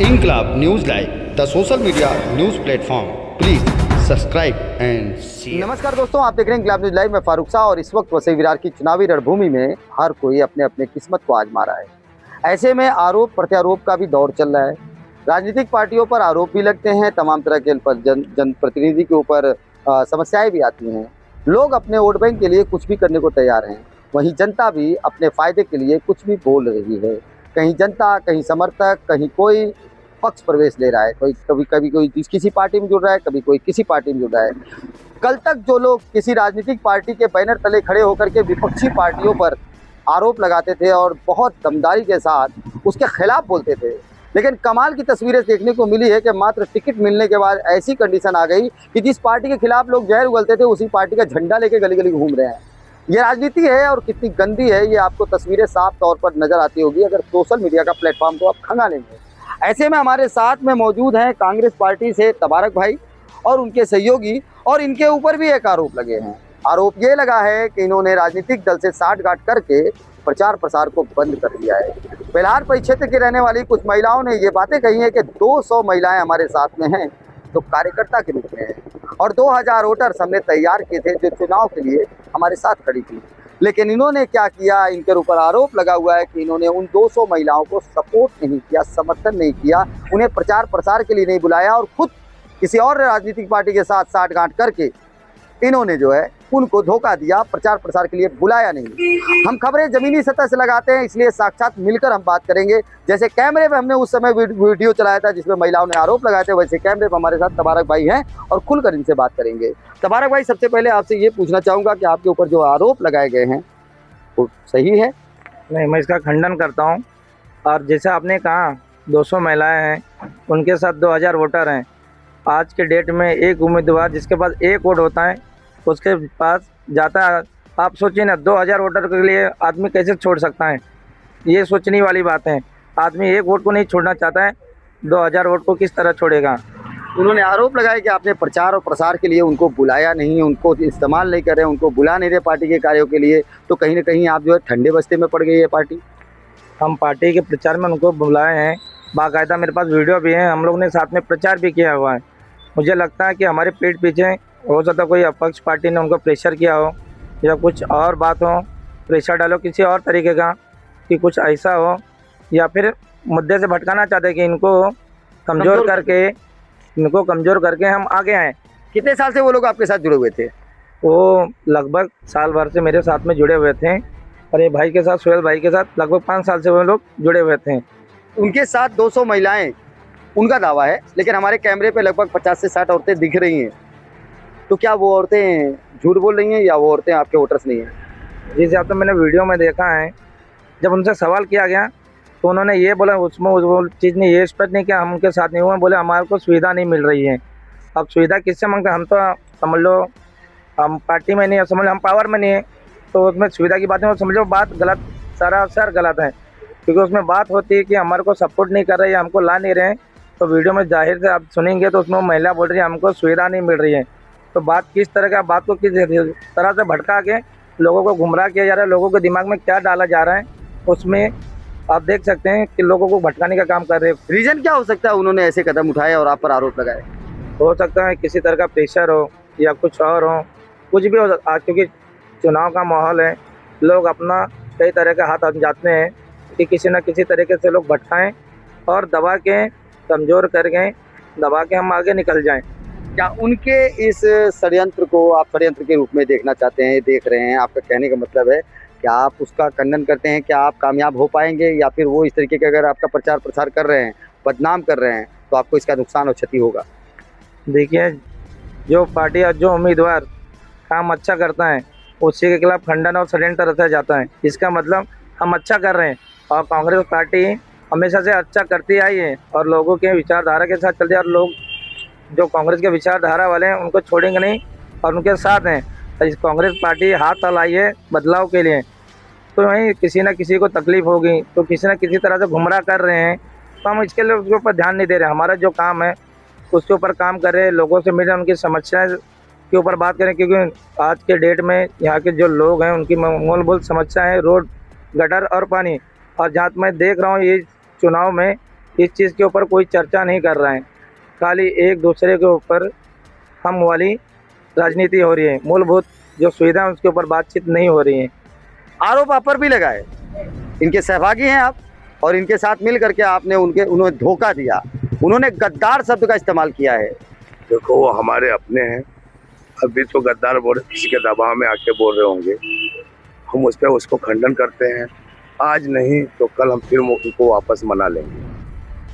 Inquilab news live, the social media news platform. Please subscribe and share. नमस्कार दोस्तों, आप देख रहे हैं इंकलाब न्यूज लाइव में फारूक शाह। और इस वक्त वसई विरार की चुनावी रणभूमि में हर कोई अपने अपने किस्मत को आजमा रहा है। ऐसे में आरोप प्रत्यारोप का भी दौर चल रहा है। राजनीतिक पार्टियों पर आरोप भी लगते हैं, तमाम तरह के जनप्रतिनिधि के ऊपर समस्याएं भी आती हैं। लोग अपने वोट बैंक के लिए कुछ भी करने को तैयार हैं, वहीं जनता भी अपने फायदे के लिए कुछ भी बोल रही है। कहीं जनता, कहीं समर्थक, कहीं कोई पक्ष प्रवेश ले रहा है, कभी कोई किसी पार्टी में जुड़ रहा है, कभी कोई किसी पार्टी में जुड़ रहा है। कल तक जो लोग किसी राजनीतिक पार्टी के बैनर तले खड़े होकर के विपक्षी पार्टियों पर आरोप लगाते थे और बहुत दमदारी के साथ उसके खिलाफ बोलते थे, लेकिन कमाल की तस्वीरें देखने को मिली है कि मात्र टिकट मिलने के बाद ऐसी कंडीशन आ गई कि जिस पार्टी के खिलाफ लोग जहर उगलते थे उसी पार्टी का झंडा लेके गली गली घूम रहे हैं। ये राजनीति है और कितनी गंदी है, ये आपको तस्वीरें साफ तौर पर नजर आती होगी अगर सोशल मीडिया का प्लेटफॉर्म तो आप खंगालेंगे। ऐसे में हमारे साथ में मौजूद हैं कांग्रेस पार्टी से तबारक भाई और उनके सहयोगी, और इनके ऊपर भी एक आरोप लगे हैं। आरोप ये लगा है कि इन्होंने राजनीतिक दल से साठगांठ करके प्रचार प्रसार को बंद कर दिया है। बेलहार परिक्षेत्र के रहने वाली कुछ महिलाओं ने ये बातें कही हैं कि 200 महिलाएं हमारे साथ में हैं जो कार्यकर्ता के रूप में हैं, और 2000 वोटर्स हमने तैयार किए थे जो चुनाव के लिए हमारे साथ खड़ी थी। लेकिन इन्होंने क्या किया, इनके ऊपर आरोप लगा हुआ है कि इन्होंने उन 200 महिलाओं को सपोर्ट नहीं किया, समर्थन नहीं किया, उन्हें प्रचार प्रसार के लिए नहीं बुलाया और खुद किसी और राजनीतिक पार्टी के साथ साठगांठ करके इन्होंने जो है उनको धोखा दिया, प्रचार प्रसार के लिए बुलाया नहीं। हम खबरें जमीनी सतह से लगाते हैं, इसलिए साक्षात मिलकर हम बात करेंगे। जैसे कैमरे पे हमने उस समय वीडियो चलाया था जिसमें महिलाओं ने आरोप लगाए थे, वैसे कैमरे पे हमारे साथ तबारक भाई हैं और खुलकर इनसे बात करेंगे। तबारक भाई, सबसे पहले आपसे ये पूछना चाहूँगा कि आपके ऊपर जो आरोप लगाए गए हैं वो सही है? नहीं, मैं इसका खंडन करता हूँ। और जैसे आपने कहा 200 महिलाएं हैं, उनके साथ 2000 वोटर हैं। आज के डेट में एक उम्मीदवार जिसके पास एक वोट होता है उसके पास जाता है। आप सोचिए ना, 2000 वोटर के लिए आदमी कैसे छोड़ सकता है? ये सोचने वाली बात है। आदमी एक वोट को नहीं छोड़ना चाहता है, 2000 वोट को किस तरह छोड़ेगा? उन्होंने आरोप लगाया कि आपने प्रचार और प्रसार के लिए उनको बुलाया नहीं, उनको इस्तेमाल नहीं कर रहे, उनको बुला नहीं रहे पार्टी के कार्यों के लिए, तो कहीं ना कहीं आप जो है ठंडे बस्ते में पड़ गई है पार्टी। हम पार्टी के प्रचार में उनको बुलाए हैं, बाकायदा मेरे पास वीडियो भी है, हम लोग ने साथ में प्रचार भी किया हुआ है। मुझे लगता है कि हमारे पीठ पीछे हो सकता कोई अपक्ष पार्टी ने उनको प्रेशर किया हो या कुछ और बात हो, प्रेशर डालो किसी और तरीके का कि कुछ ऐसा हो, या फिर मुद्दे से भटकाना चाहते कि इनको कमज़ोर करके हम आगे आएँ। कितने साल से वो लोग आपके साथ जुड़े हुए थे? वो लगभग साल भर से मेरे साथ में जुड़े हुए थे, और ये भाई के साथ, सोहेल भाई के साथ लगभग 5 साल से वो लोग जुड़े हुए थे। उनके साथ 200 महिलाएं, उनका दावा है, लेकिन हमारे कैमरे पे लगभग 50 से 60 औरतें दिख रही हैं। तो क्या वो औरतें झूठ बोल रही हैं या वो औरतें आपके वोटर्स नहीं हैं? जिस हिसाब से मैंने वीडियो में देखा है, जब उनसे सवाल किया गया तो उन्होंने ये बोला, उसमें उस चीज़ ने ये स्पष्ट नहीं किया हम उनके साथ नहीं हुए, बोले हमारे को सुविधा नहीं मिल रही है। अब सुविधा किससे मांगते? हम तो समझ लो हम पार्टी में नहीं है, समझ लो हम पावर में नहीं है, तो उसमें सुविधा की बात है, समझ लो बात गलत, सरासर गलत है। क्योंकि उसमें बात होती है कि हमारे को सपोर्ट नहीं कर रहे हैं, हमको ला नहीं रहे हैं, तो वीडियो में जाहिर से आप सुनेंगे तो उसमें महिला बोल रही है हमको सुविधा नहीं मिल रही है। तो बात किस तरह का, बात को किस तरह से भटका के लोगों को गुमराह किया जा रहा है, लोगों के दिमाग में क्या डाला जा रहा है, उसमें आप देख सकते हैं कि लोगों को भटकाने का काम कर रहे हैं। रीजन क्या हो सकता है उन्होंने ऐसे कदम उठाए और आप पर आरोप लगाए? हो सकता है किसी तरह का प्रेशर हो या कुछ और हो, कुछ भी हो। आज क्योंकि चुनाव का माहौल है, लोग अपना कई तरह के हाथ जाते हैं कि किसी न किसी तरीके से लोग भटकाएं और दबा के, कमज़ोर कर गए, दबा के हम आगे निकल जाएं। क्या उनके इस षड्यंत्र को आप षड्यंत्र के रूप में देखना चाहते हैं, देख रहे हैं? आपका कहने का मतलब है क्या आप उसका खंडन करते हैं? क्या आप कामयाब हो पाएंगे, या फिर वो इस तरीके का अगर आपका प्रचार प्रसार कर रहे हैं, बदनाम कर रहे हैं, तो आपको इसका नुकसान और क्षति होगा? देखिए, जो पार्टी और जो उम्मीदवार काम अच्छा करता है उसी के खिलाफ खंडन और षड्यंत्र रचा जाता है। इसका मतलब हम अच्छा कर रहे हैं, और कांग्रेस पार्टी हमेशा से अच्छा करती आई है और लोगों के विचारधारा के साथ चलती है, और लोग जो कांग्रेस के विचारधारा वाले हैं उनको छोड़ेंगे नहीं और उनके साथ हैं। तो इस कांग्रेस पार्टी हाथ लाई है बदलाव के लिए, तो वहीं किसी न किसी को तकलीफ होगी, तो किसी न किसी तरह से गुमराह कर रहे हैं, तो हम इसके लिए उसके ऊपर ध्यान नहीं दे रहे। हमारा जो काम है उसके ऊपर काम कर रहे हैं, लोगों से मिले, उनकी समस्याएं के ऊपर बात करें, क्योंकि आज के डेट में यहाँ के जो लोग हैं उनकी मूलभूत समस्या है रोड, गटर और पानी। और जहाँ मैं देख रहा हूँ ये चुनाव में इस चीज़ के ऊपर कोई चर्चा नहीं कर रहे हैं। खाली एक दूसरे के ऊपर हम वाली राजनीति हो रही है, मूलभूत जो सुविधा है उसके ऊपर बातचीत नहीं हो रही है। आरोप आप पर भी लगाए, इनके सहभागी हैं आप, और इनके साथ मिल करके आपने उन्हें धोखा दिया। उन्होंने गद्दार शब्द का इस्तेमाल किया है। देखो वो हमारे अपने हैं, अभी तो गद्दार बोल किसी के दबाव में आके बोल रहे होंगे, हम उस पर उसको खंडन करते हैं। आज नहीं तो कल हम फिर उनको वापस मना लेंगे।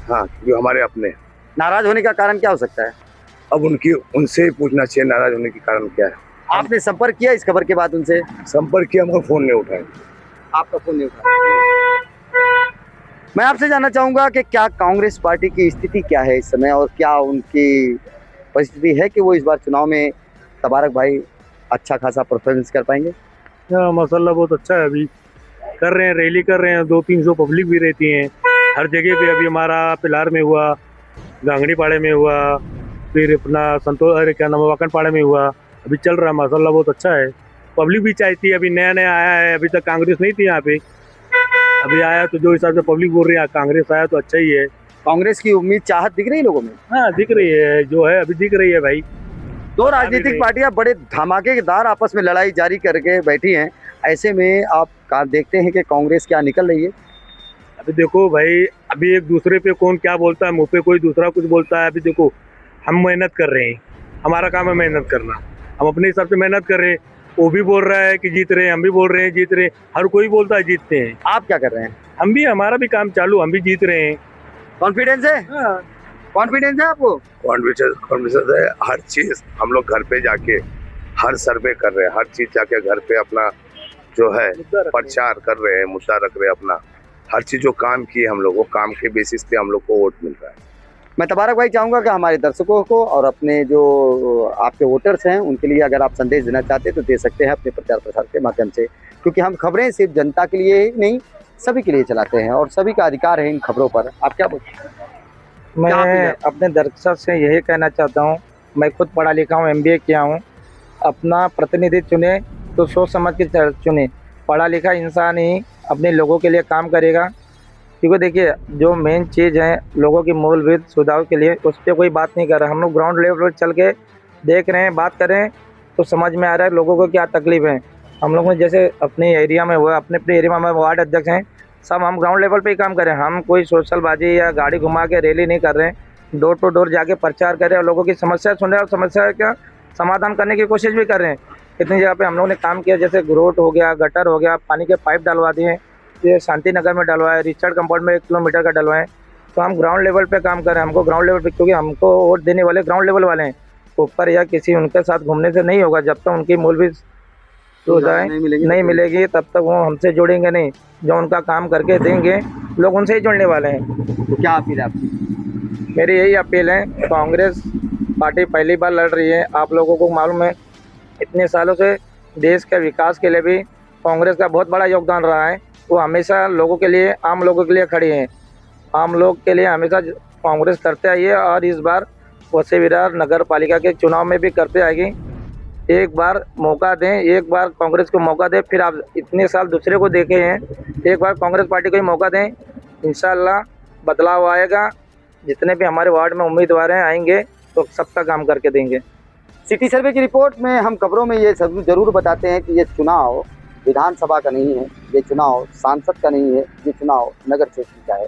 हाँ, क्योंकि हमारे अपने हैं। नाराज होने का कारण क्या हो सकता है? अब उनसे ही पूछना चाहिए नाराज होने के कारण क्या है। आपने संपर्क किया इस खबर के बाद उनसे? संपर्क किया मगर फोन नहीं उठाए। आपका फोन नहीं उठाया। मैं आपसे जानना चाहूंगा कि क्या कांग्रेस पार्टी की स्थिति क्या है इस समय, और क्या उनकी परिस्थिति है कि वो इस बार चुनाव में तबारक भाई अच्छा खासा परफॉर्मेंस कर पाएंगे? माशाल्लाह बहुत अच्छा है। अभी कर रहे हैं, रैली कर रहे हैं, 200-300 पब्लिक भी रहती हैं हर जगह पे। अभी हमारा पिलार में हुआ, गांगड़ी पाड़े में हुआ, फिर अपना वाकन पाड़े में हुआ। अभी चल रहा है, माशाल्लाह बहुत अच्छा है। पब्लिक भी चाहती है, अभी नया नया आया है, अभी तक कांग्रेस नहीं थी यहाँ पे, अभी आया तो जो हिसाब से पब्लिक बोल रही है कांग्रेस आया तो अच्छा ही है। कांग्रेस की उम्मीद चाहत दिख रही है लोगों में? हाँ दिख रही है, जो है अभी दिख रही है भाई। दो राजनीतिक पार्टियां बड़े धमाकेदार आपस में लड़ाई जारी करके बैठी हैं, ऐसे में आप देखते हैं कि कांग्रेस क्या निकल रही है? अभी देखो भाई, अभी एक दूसरे पे कौन क्या बोलता है, मुँह पे कोई दूसरा कुछ बोलता है। अभी देखो हम मेहनत कर रहे हैं, हमारा काम है मेहनत करना, हम अपने हिसाब से मेहनत कर रहे हैं। वो भी बोल रहा है कि जीत रहे हैं, हम भी बोल रहे हैं जीत रहे हैं, हर कोई बोलता है जीतते हैं। आप क्या कर रहे हैं? हम भी, हमारा भी काम चालू, हम भी जीत रहे हैं। कॉन्फिडेंस है? हाँ। कॉन्फिडेंस है आपको? कॉन्फिडेंस है। हर चीज हम लोग घर पे जाके हर सर्वे कर रहे हैं, हर चीज जाके घर पे अपना जो है प्रचार कर रहे हैं, मुद्दा रख रहे हैं अपना। हर चीज जो काम किए हम लोग, वो काम के बेसिस पे हम लोग को वोट मिल रहा है। मैं तबारक भाई चाहूँगा कि हमारे दर्शकों को और अपने जो आपके वोटर्स हैं उनके लिए अगर आप संदेश देना चाहते हैं तो दे सकते हैं अपने प्रचार प्रसार के माध्यम से, क्योंकि हम खबरें सिर्फ जनता के लिए ही नहीं सभी के लिए चलाते हैं और सभी का अधिकार है इन खबरों पर। आप क्या बोलते हैं? मैं अपने दर्शक से यही कहना चाहता हूँ, मैं खुद पढ़ा लिखा हूँ, MBA किया हूँ। अपना प्रतिनिधि चुने तो सोच समझ के चुने। पढ़ा लिखा इंसान ही अपने लोगों के लिए काम करेगा, क्योंकि देखिए जो मेन चीज़ है लोगों की मूलभूत सुविधाओं के लिए, उस पर कोई बात नहीं कर रहा। हम लोग ग्राउंड लेवल पर चल के देख रहे हैं, बात कर रहे हैं तो समझ में आ रहा है लोगों को क्या तकलीफ है। हम लोग जैसे अपने एरिया में हुआ, अपने एरिया में वार्ड अध्यक्ष हैं, सब हम ग्राउंड लेवल पे ही काम कर रहे हैं। हम कोई सोशल बाजी या गाड़ी घुमा के रैली नहीं कर रहे हैं, डोर टू डोर जाके प्रचार कर रहे हैं और लोगों की समस्या सुन रहे हैं और समस्या का समाधान करने की कोशिश भी कर रहे हैं। कितनी जगह पे हम लोगों ने काम किया, जैसे रोड हो गया, गटर हो गया, पानी के पाइप डलवा दिए, ये शांति नगर में डलवाए, रिचर्ड कंपाउंड में 1 किलोमीटर का डलवाएं। तो हम ग्राउंड लेवल पे काम कर रहे हैं। हमको ग्राउंड लेवल पे, क्योंकि हमको वोट देने वाले ग्राउंड लेवल वाले हैं, ऊपर या किसी उनके साथ घूमने से नहीं होगा। जब तक उनकी मूलभूत सुविधाएं नहीं मिलेगी तब तक वो हमसे जुड़ेंगे नहीं। जो उनका काम करके देंगे लोग उनसे ही जुड़ने वाले हैं। तो क्या अपील है आपकी? मेरी यही अपील है, कांग्रेस पार्टी पहली बार लड़ रही है। आप लोगों को मालूम है इतने सालों से देश के विकास के लिए भी कांग्रेस का बहुत बड़ा योगदान रहा है। वो हमेशा लोगों के लिए, आम लोगों के लिए खड़ी है। आम लोग के लिए हमेशा कांग्रेस करते आई है और इस बार वसई विरार नगर पालिका के चुनाव में भी करते आएगी। एक बार मौका दें, एक बार कांग्रेस को मौका दें, फिर आप इतने साल दूसरे को देखे हैं, एक बार कांग्रेस पार्टी को ही मौका दें, इंशाल्लाह बदलाव आएगा। जितने भी हमारे वार्ड में उम्मीदवार हैं आएंगे तो सबका काम करके देंगे। सिटी सर्वे की रिपोर्ट में हम खबरों में ये जरूर बताते हैं कि ये चुनाव विधानसभा का नहीं है, ये चुनाव सांसद का नहीं है, ये चुनाव नगर सेवक का है।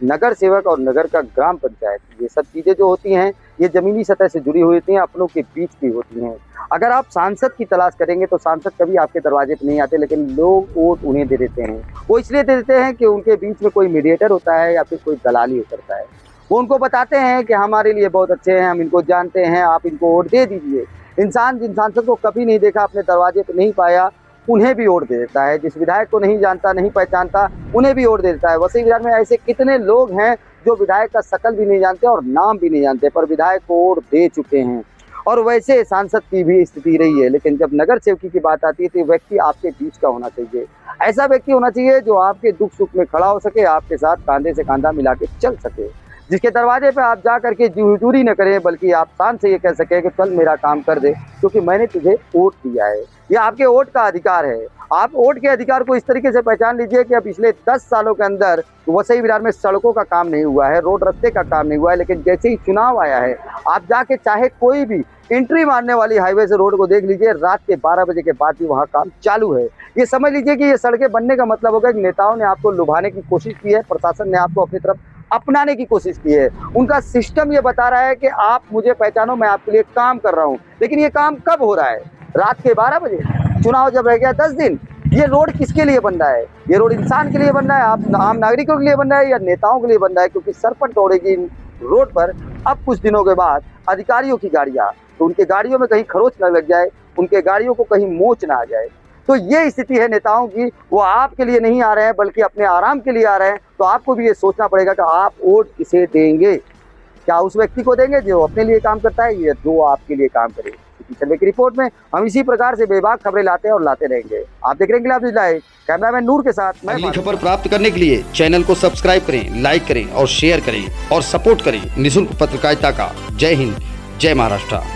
नगर सेवक और नगर का ग्राम पंचायत, ये सब चीज़ें जो होती हैं ये ज़मीनी सतह से जुड़ी हुई होती हैं, अपनों के बीच की होती हैं। अगर आप सांसद की तलाश करेंगे तो सांसद कभी आपके दरवाजे पर नहीं आते, लेकिन लोग वोट उन्हें दे देते हैं। वो इसलिए दे देते हैं कि उनके बीच में कोई मीडिएटर होता है या फिर कोई दलाली करता है। वो उनको बताते हैं कि हमारे लिए बहुत अच्छे हैं, हम इनको जानते हैं, आप इनको वोट दे दीजिए। इंसान जिन सांसद को कभी नहीं देखा, अपने दरवाजे पर नहीं पाया, उन्हें भी वोट दे देता है। जिस विधायक को नहीं जानता, नहीं पहचानता, उन्हें भी वोट दे देता है। वसई विरार में ऐसे कितने लोग हैं जो विधायक का शकल भी नहीं जानते और नाम भी नहीं जानते, पर विधायक को वोट दे चुके हैं। और वैसे सांसद की भी स्थिति रही है। लेकिन जब नगर सेवकी की बात आती है तो व्यक्ति आपके बीच का होना चाहिए। ऐसा व्यक्ति होना चाहिए जो आपके दुख सुख में खड़ा हो सके, आपके साथ कंधे से कंधा मिला के चल सके। जिसके दरवाजे पे आप जा करके हुजूरी न करें, बल्कि आप शान से ये कह सकें कि चल मेरा काम कर दे, क्योंकि मैंने तुझे वोट दिया है। ये आपके वोट का अधिकार है। आप वोट के अधिकार को इस तरीके से पहचान लीजिए कि अब पिछले 10 सालों के अंदर वसई विरार में सड़कों का काम नहीं हुआ है, रोड रास्ते का काम नहीं हुआ है, लेकिन जैसे ही चुनाव आया है, आप जाके चाहे कोई भी एंट्री मारने वाली हाईवे से रोड को देख लीजिए, रात के 12 बजे के बाद भी वहाँ काम चालू है। ये समझ लीजिए कि ये सड़कें बनने का मतलब होगा कि नेताओं ने आपको लुभाने की कोशिश की है, प्रशासन ने आपको अपनी तरफ अपनाने की कोशिश की है। उनका सिस्टम ये बता रहा है कि आप मुझे पहचानो, मैं आपके लिए काम कर रहा हूँ, लेकिन ये काम कब हो रहा है? रात के 12 बजे। चुनाव जब रह गया 10 दिन। ये रोड किसके लिए बन रहा है? ये रोड इंसान के लिए बन रहा है, आप आम नागरिकों के लिए बन रहा है, या नेताओं के लिए बन रहा है? क्योंकि सरपट दौड़ेगी रोड पर अब कुछ दिनों के बाद अधिकारियों की गाड़ियाँ, तो उनके गाड़ियों में कहीं खरोच न लग जाए, उनके गाड़ियों को कहीं मोच ना आ जाए। तो ये स्थिति है नेताओं की। वो आपके लिए नहीं आ रहे हैं, बल्कि अपने आराम के लिए आ रहे हैं। तो आपको भी ये सोचना पड़ेगा कि आप वोट किसे देंगे। क्या उस व्यक्ति को देंगे जो अपने लिए काम करता है, या जो आपके लिए काम करे? सर्वे की रिपोर्ट में हम इसी प्रकार से बेबाक खबरें लाते हैं और लाते रहेंगे। आप देख रहे हैं इंकलाब न्यूज़ लाइव, कैमरामैन नूर के साथ मैं। अगली खबर प्राप्त करने के लिए चैनल को सब्सक्राइब करें, लाइक करें और शेयर करें और सपोर्ट करें निःशुल्क पत्रकारिता का। जय हिंद, जय महाराष्ट्र।